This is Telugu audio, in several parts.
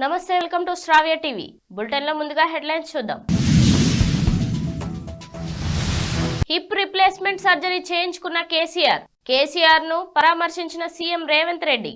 నమస్తే, వెల్కమ్ టు శ్రావ్య టీవీ. బులెటిన్లో ముందుగా హెడ్లైన్స్ చూద్దాం. హిప్ రిప్లేస్మెంట్ సర్జరీ చేయించుకున్న కేసీఆర్ ను పరామర్శించిన సీఎం రేవంత్ రెడ్డి.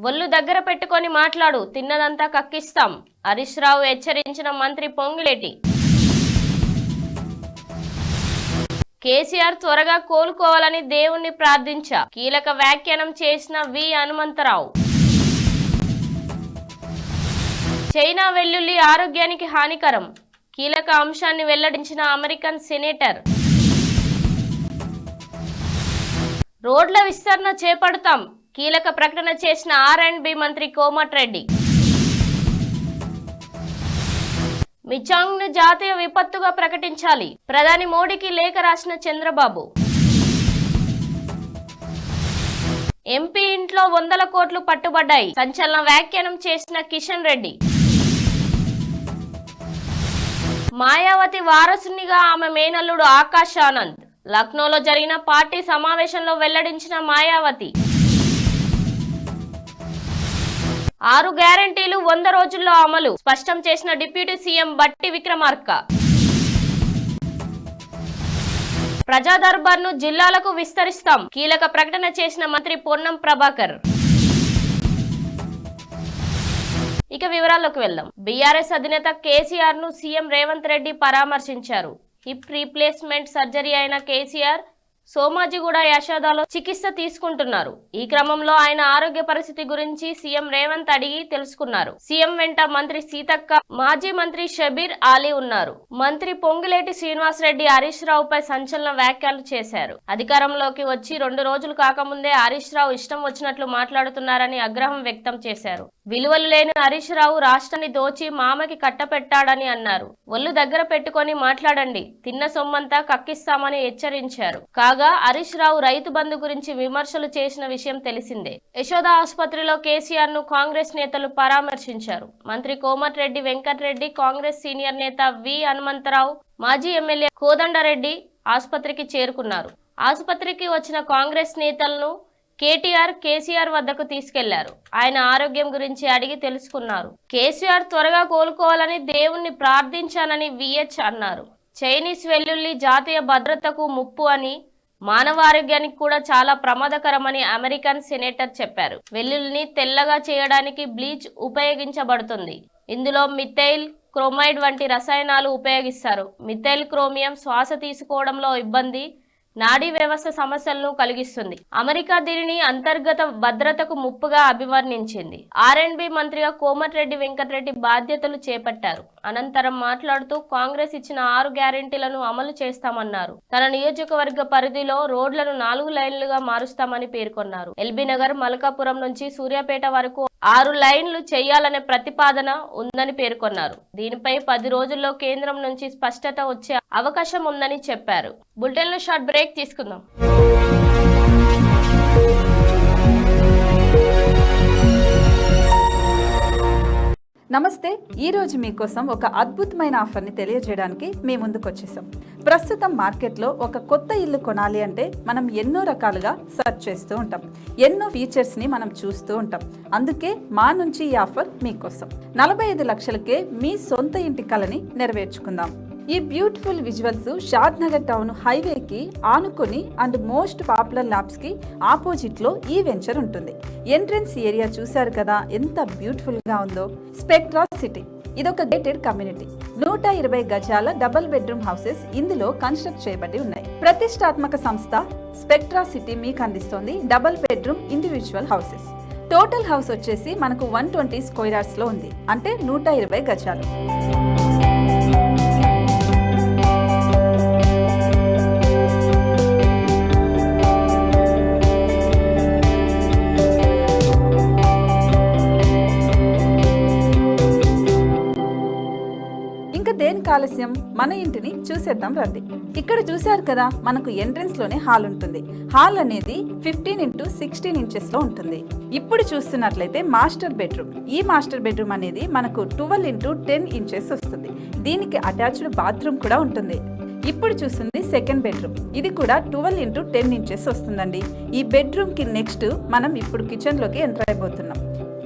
ఒళ్ళు దగ్గర పెట్టుకొని మాట్లాడు, తిన్నదంతా కక్కిస్తాం, హరీష్ రావు హెచ్చరించిన మంత్రి పొంగులేటి. కేసీఆర్ త్వరగా కోలుకోవాలని దేవుణ్ణి ప్రార్థించా, కీలక వ్యాఖ్యానం చేసిన వి హనుమంతరావు. చైనా వెల్లుల్లి ఆరోగ్యానికి హానికరం, కీలక అంశాన్ని వెల్లడించిన అమెరికన్ సెనేటర్. రోడ్ల విస్తరణ చేపడతాం, కీలక ప్రకటన చేసిన R&B మంత్రి కోమటిరెడ్డి. మిచాంగ్ ను జాతీయ విపత్తుగా ప్రకటించాలి, ప్రధాని మోడీకి లేఖ రాసిన చంద్రబాబు. ఎంపీ ఇంట్లో 100 కోట్లు పట్టుబడ్డాయి, సంచలన వ్యాఖ్యానం చేసిన కిషన్ రెడ్డి. మాయావతి వారసునిగా ఆమె మేనల్లుడు ఆకాష్ ఆనంద్, లక్నోలో జరిగిన పార్టీ సమావేశంలో వెల్లడించిన మాయావతి. 6 గ్యారంటీలు 100 రోజుల్లో అమలు, స్పష్టం చేసిన డిప్యూటీ సీఎం బట్టి విక్రమార్క. ప్రజా దర్బార్ ను జిల్లాలకు విస్తరిస్తాం, కీలక ప్రకటన చేసిన మంత్రి పొన్నం ప్రభాకర్. ఇక వివరాల్లోకి వెళ్దాం. బీఆర్ఎస్ అధినేత కేసీఆర్ ను సీఎం రేవంత్ రెడ్డి పరామర్శించారు. హిప్ రీప్లేస్మెంట్ సర్జరీ అయిన కేసీఆర్ సోమాజిగూడ యశోదాలో చికిత్స తీసుకుంటున్నారు. ఈ క్రమంలో ఆయన ఆరోగ్య పరిస్థితి గురించి సీఎం రేవంత్ అడిగి తెలుసుకున్నారు. సీఎం వెంట మంత్రి సీతక్క, మాజీ మంత్రి షబీర్ ఆలీ ఉన్నారు. మంత్రి పొంగులేటి శ్రీనివాసరెడ్డి హరీష్ రావుపై సంచలన వ్యాఖ్యలు చేశారు. అధికారంలోకి వచ్చి 2 రోజులు కాకముందే హరీష్ రావు ఇష్టం వచ్చినట్లు మాట్లాడుతున్నారని ఆగ్రహం వ్యక్తం చేశారు. విలువలు లేని హరీష్ రావు రాష్ట్రాన్ని దోచి మామకి కట్టపెట్టాడని అన్నారు. ఒళ్ళు దగ్గర పెట్టుకొని మాట్లాడండి, తిన్న సొమ్మంతా కక్కిస్తామని హెచ్చరించారు. కాగా హరీష్ రావు రైతు బంధు గురించి విమర్శలు చేసిన విషయం తెలిసిందే. యశోద ఆసుపత్రిలో కేసీఆర్ ను కాంగ్రెస్ నేతలు పరామర్శించారు. మంత్రి కోమటిరెడ్డి వెంకటరెడ్డి, కాంగ్రెస్ సీనియర్ నేత వి హనుమంతరావు, మాజీ ఎమ్మెల్యే కోదండరెడ్డి ఆసుపత్రికి చేరుకున్నారు. ఆసుపత్రికి వచ్చిన కాంగ్రెస్ నేతలను కేసీఆర్ వద్దకు తీసుకెళ్లారు. ఆయన ఆరోగ్యం గురించి అడిగి తెలుసుకున్నారు. కేసీఆర్ త్వరగా కోలుకోవాలని దేవుణ్ణి ప్రార్థించానని విహెచ్ అన్నారు. చైనీస్ వెల్లుల్లి జాతీయ భద్రతకు ముప్పు అని, మానవ ఆరోగ్యానికి కూడా చాలా ప్రమాదకరమని అమెరికన్ సెనేటర్ చెప్పారు. వెల్లుల్లిని తెల్లగా చేయడానికి బ్లీచ్ ఉపయోగించబడుతుంది. ఇందులో మిథైల్ క్రోమైడ్ వంటి రసాయనాలు ఉపయోగిస్తారు. మిథైల్ క్రోమియం శ్వాస తీసుకోవడంలో ఇబ్బంది, నాడీ వ్యవస్థ సమస్యలను కలిగిస్తుంది. అమెరికా దీనిని అంతర్గత భద్రతకు ముప్పుగా అభివర్ణించింది. R&B మంత్రిగా కోమటిరెడ్డి వెంకటరెడ్డి బాధ్యతలు చేపట్టారు. అనంతరం మాట్లాడుతూ కాంగ్రెస్ ఇచ్చిన 6 గ్యారెంటీలను అమలు చేస్తామన్నారు. తన నియోజకవర్గ పరిధిలో రోడ్లను 4 లైన్లుగా మారుస్తామని పేర్కొన్నారు. ఎల్బీ నగర్, మల్కాపురం నుంచి సూర్యాపేట వరకు 6 లైన్లు చేయాలనే ప్రతిపాదన ఉందని పేర్కొన్నారు. దీనిపై 10 రోజుల్లో కేంద్రం నుంచి స్పష్టత వచ్చే అవకాశం ఉందని చెప్పారు. బులెటిన్ లో షార్ట్ బ్రేక్ తీసుకుందాం. నమస్తే. ఈరోజు మీకోసం ఒక అద్భుతమైన ఆఫర్ని తెలియజేయడానికి మీ ముందుకు వచ్చేసాం. ప్రస్తుతం మార్కెట్లో ఒక కొత్త ఇల్లు కొనాలి అంటే మనం ఎన్నో రకాలుగా సెర్చ్ చేస్తూ ఉంటాం, ఎన్నో ఫీచర్స్ని మనం చూస్తూ ఉంటాం. అందుకే మా నుంచి ఈ ఆఫర్ మీకోసం. 45 లక్షలకే మీ సొంత ఇంటి కలని నెరవేర్చుకుందాం. ఈ బ్యూటిఫుల్ విజువల్స్ షాద్ నగర్ టౌన్ హైవేకి ఆనుకొని అండ్ మోస్ట్ పాపులర్ ల్యాబ్స్ కి ఆపోజిట్ లో ఈ వెంచర్ ఉంటుంది. ఎంట్రన్స్ ఏరియా చూశారు కదా ఎంత బ్యూటిఫుల్ గా ఉందో. స్పెక్ట్రా సిటీ ఇదొక గేటెడ్ కమ్యూనిటీ. 120 గజాల డబుల్ బెడ్రూమ్ హౌసెస్ ఇందులో కన్స్ట్రక్ట్ చేయబడి ఉన్నాయి. ప్రతిష్టాత్మక సంస్థ స్పెక్ట్రా సిటీ మీకు అందిస్తోంది double bedroom individual houses. Total house వచ్చేసి మనకు 120 స్క్వేర్ యార్డ్స్ లో ఉంది, అంటే 120 గజాలు. దేనికి ఆలస్యం, మన ఇంటిని చూసేద్దాం రండి. ఇక్కడ చూశారు కదా, మనకు ఎంట్రన్స్ లోనే హాల్ ఉంటుంది. హాల్ అనేది 15x16 ఇంచెస్ లో ఉంటుంది. ఇప్పుడు చూస్తున్నట్లయితే మాస్టర్ బెడ్రూమ్. ఈ మాస్టర్ బెడ్రూమ్ అనేది మనకు 12x10 ఇంచెస్ వస్తుంది. దీనికి అటాచ్డ్ బాత్రూమ్ కూడా ఉంటుంది. ఇప్పుడు చూస్తుంది సెకండ్ బెడ్రూమ్. ఇది కూడా 12 into 10 inches వస్తుందండి. ఈ బెడ్రూమ్ కి నెక్స్ట్ మనం ఇప్పుడు కిచెన్ లోకి ఎంటర్ అయిపోతున్నాం.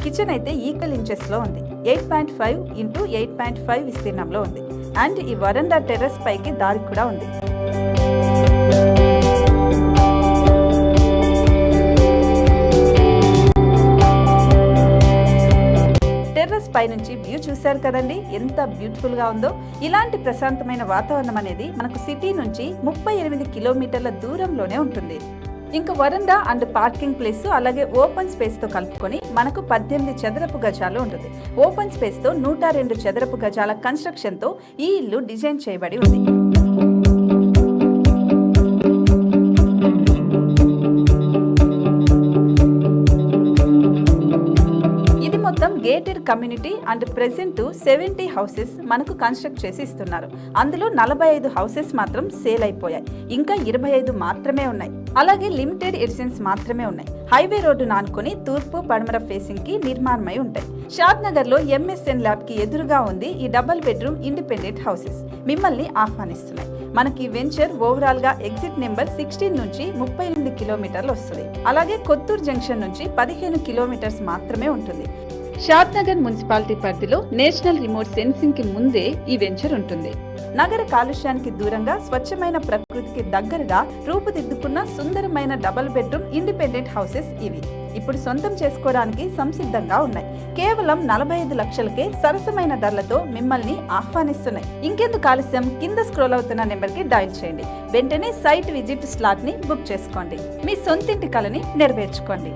కిచెన్ అయితే ఈక్వల్ ఇంచెస్ లో ఉంది. 8.5 into 8.5 విస్తీర్ణంలో ఉంది. అండ్ ఈ వరండా టెర్రస్ పైకి దారి కూడా ఉంది. టెర్రస్ పై నుంచి వ్యూ చూశారు కదండి, ఎంత బ్యూటిఫుల్ గా ఉందో. ఇలాంటి ప్రశాంతమైన వాతావరణం అనేది మనకు సిటీ నుంచి 38 కిలోమీటర్ల దూరంలోనే ఉంటుంది. ఇంకా వరండా అండ్ పార్కింగ్ ప్లేస్ అలాగే ఓపెన్ స్పేస్ తో కలుపుకొని మనకు 18 చదరపు గజాలు ఉంటుంది. ఓపెన్ స్పేస్ తో 102 చదరపు గజాల కన్స్ట్రక్షన్ తో ఈ ఇల్లు డిజైన్ చేయబడి ఉంది. మొత్తం gated community and present 70 houses మనకు కన్స్ట్రక్ట్ చేసి ఇస్తున్నారు. అందులో 45 హౌసెస్ మాత్రం సేల్ అయిపోయాయి. ఇంకా 25 మాత్రమే ఉన్నాయి. అలాగే లిమిటెడ్ ఎడిషన్స్ మాత్రమే ఉన్నాయి. హైవే రోడ్డు నానుకొని తూర్పు పడమర ఫేసింగ్ కి నిర్మాణమై ఉంటాయి. షాద్ నగర్ లో MSN ల్యాబ్ కి ఎదురుగా ఉంది ఈ డబుల్ బెడ్రూమ్ ఇండిపెండెంట్ హౌసెస్ మిమ్మల్ని ఆహ్వానిస్తున్నాయి. మనకి వెంచర్ ఓవరాల్ గా ఎగ్జిట్ నెంబర్ 16 నుంచి 38 కిలోమీటర్లు వస్తుంది. అలాగే కొత్తూరు జంక్షన్ నుంచి 15 కిలోమీటర్స్ మాత్రమే ఉంటుంది. షాద్ నగర్ మున్సిపాలిటీ పరిధిలో నేషనల్ రిమోట్ సెన్సింగ్ కి ముందే ఈ వెంచర్ ఉంటుంది. నగర కాలుష్యానికి దూరంగా స్వచ్ఛమైన ప్రకృతికి దగ్గరగా రూపుదిద్దుకున్న సుందరమైన డబుల్ బెడ్రూమ్ ఇండిపెండెంట్ హౌసెస్ ఇవి. ఇప్పుడు సొంతం చేసుకోవడానికి సంసిద్ధంగా ఉన్నాయి. కేవలం 45 లక్షలకే సరసమైన ధరలతో మిమ్మల్ని ఆహ్వానిస్తున్నాయి. ఇంకెందుకు ఆలస్యం, కింద స్క్రోల్ అవుతున్న నెంబర్ కి డయల్ చేయండి. వెంటనే సైట్ విజిట్ స్లాట్ ని బుక్ చేసుకోండి. మీ సొంతింటి కలని నెరవేర్చుకోండి.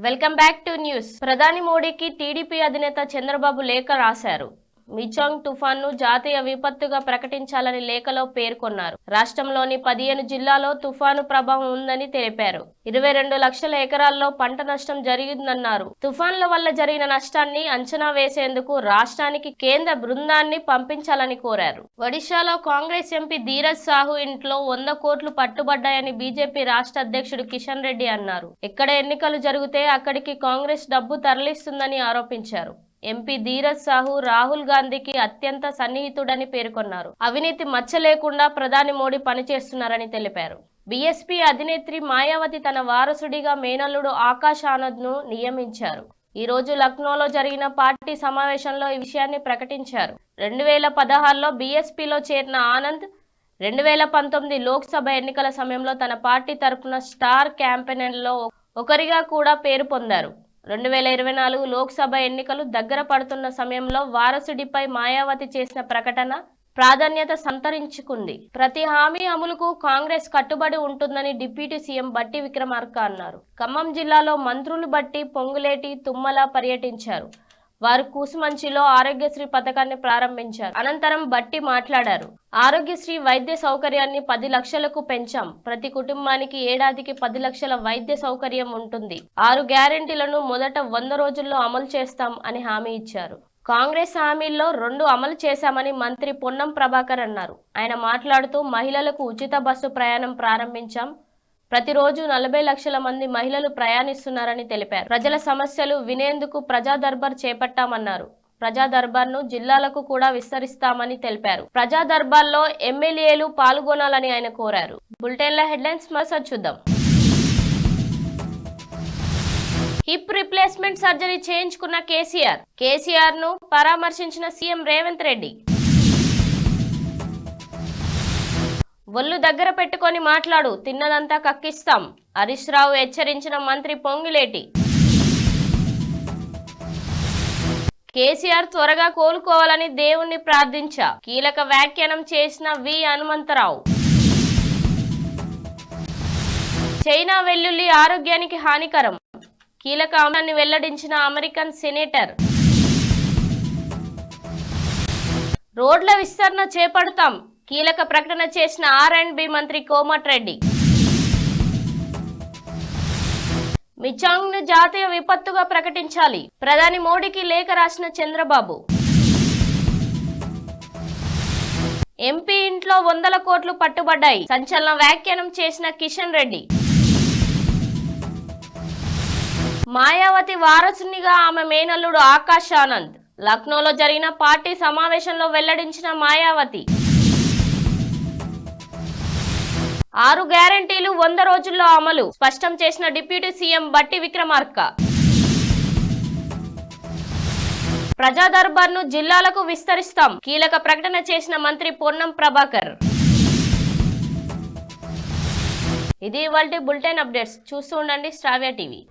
Welcome back to news. ప్రధాని మోడీకి టీడీపీ అధినేత చంద్రబాబు లేఖ రాశారు. మిచాంగ్ తుఫాన్ను జాతీయ విపత్తుగా ప్రకటించాలని లేఖలో పేర్కొన్నారు. రాష్ట్రంలోని 15 జిల్లాల్లో తుఫాను ప్రభావం ఉందని తెలిపారు. 22 లక్షల ఎకరాల్లో పంట నష్టం జరిగిందన్నారు. తుఫాన్ల వల్ల జరిగిన నష్టాన్ని అంచనా వేసేందుకు రాష్ట్రానికి కేంద్ర బృందాన్ని పంపించాలని కోరారు. ఒడిశాలో కాంగ్రెస్ ఎంపీ ధీరజ్ సాహు ఇంట్లో 100 కోట్లు పట్టుబడ్డాయని బీజేపీ రాష్ట్ర అధ్యక్షుడు కిషన్ రెడ్డి అన్నారు. ఎక్కడ ఎన్నికలు జరిగితే అక్కడికి కాంగ్రెస్ డబ్బు తరలిస్తుందని ఆరోపించారు. ఎంపీ ధీరజ్ సాహు రాహుల్ గాంధీకి అత్యంత సన్నిహితుడని పేర్కొన్నారు. అవినీతి మచ్చ లేకుండా ప్రధాని మోడీ పనిచేస్తున్నారని తెలిపారు. బీఎస్పీ అధినేత్రి మాయావతి తన వారసుడిగా మేనల్లుడు ఆకాష్ ఆనంద్ ను నియమించారు. ఈ రోజు లక్నోలో జరిగిన పార్టీ సమావేశంలో ఈ విషయాన్ని ప్రకటించారు. 2016లో బీఎస్పీలో చేరిన ఆనంద్ 2019 లోక్సభ ఎన్నికల సమయంలో తన పార్టీ తరపున స్టార్ క్యాంపెయినర్లలో ఒకరిగా కూడా పేరు పొందారు. 2024 లోక్సభ ఎన్నికలు దగ్గర పడుతున్న సమయంలో వారసుడిపై మాయావతి చేసిన ప్రకటన ప్రాధాన్యత సంతరించుకుంది. ప్రతి హామీ అమలుకు కాంగ్రెస్ కట్టుబడి ఉంటుందని డిప్యూటీ సీఎం బట్టి విక్రమార్క అన్నారు. ఖమ్మం జిల్లాలో మంత్రులు బట్టి, పొంగులేటి, తుమ్మల పర్యటించారు. వారు కూసుమంచిలో ఆరోగ్యశ్రీ పథకాన్ని ప్రారంభించారు. అనంతరం బట్టి మాట్లాడారు. ఆరోగ్యశ్రీ వైద్య సౌకర్యాన్ని 10 లక్షలకు పెంచాం. ప్రతి కుటుంబానికి ఏడాదికి 10 లక్షల వైద్య సౌకర్యం ఉంటుంది. 6 గ్యారెంటీలను మొదట 100 రోజుల్లో అమలు చేస్తాం అని హామీ ఇచ్చారు. కాంగ్రెస్ హామీల్లో 2 అమలు చేశామని మంత్రి పొన్నం ప్రభాకర్ అన్నారు. ఆయన మాట్లాడుతూ మహిళలకు ఉచిత బస్సు ప్రయాణం ప్రారంభించాం. ప్రతిరోజు 40 లక్షల మంది మహిళలు ప్రయాణిస్తున్నారని తెలిపారు. ప్రజల సమస్యలు వినేందుకు ప్రజా దర్బార్ చేపట్టామన్నారు. ప్రజా దర్బార్ను జిల్లాలకు కూడా విస్తరిస్తామని తెలిపారు. ప్రజా దర్బార్లో ఎమ్మెల్యేలు పాల్గొనాలని ఆయన కోరారు. బులెటిన్ల హెడ్లైన్స్ మరోసారి చూద్దాం. హిప్ రిప్లేస్మెంట్ సర్జరీ చేయించుకున్న కేసీఆర్ ను పరామర్శించిన సీఎం రేవంత్ రెడ్డి. ఒళ్ళు దగ్గర పెట్టుకొని మాట్లాడు, తిన్నదంతా కక్కిస్తాం. హరీష్ రావు హెచ్చరించిన మంత్రి పొంగులేటి. కేసీఆర్ త్వరగా కోలుకోవాలని దేవుణ్ణి ప్రార్థించా. కీలక వ్యాఖ్యానం చేసిన వి హనుమంతరావు. చైనా వెల్లుల్లి ఆరోగ్యానికి హానికరం. కీలక అంశాన్ని వెల్లడించిన అమెరికన్ సెనేటర్. రోడ్ల విస్తరణ చేపడతాం. కీలక ప్రకటన చేసిన R&B మంత్రి కోమటిరెడ్డి. మిచాంగ్ ను జాతీయ విపత్తుగా ప్రకటించాలి. ప్రధాని మోడీకి లేఖ రాసిన చంద్రబాబు. ఎంపీ ఇంట్లో 100 కోట్లు పట్టుబడ్డాయి. సంచలన వ్యాఖ్యానం చేసిన కిషన్ రెడ్డి. మాయావతి వారసునిగా ఆమె మేనల్లుడు ఆకాష్ ఆనంద్. లక్నోలో జరిగిన పార్టీ సమావేశంలో వెల్లడించిన మాయావతి. 6 గ్యారెంటీలు 100 రోజుల్లో అమలు స్పష్టం చేసిన డిప్యూటీ సీఎం బట్టి విక్రమార్క. ప్రజా దర్బార్ను జిల్లాలకు విస్తరిస్తాం కీలక ప్రకటన చేసిన మంత్రి పొన్నం ప్రభాకర్. ఇది ఇవాల్టి బులెటిన్ అప్డేట్స్. చూస్తూ ఉండండి శ్రావ్య టీవీ.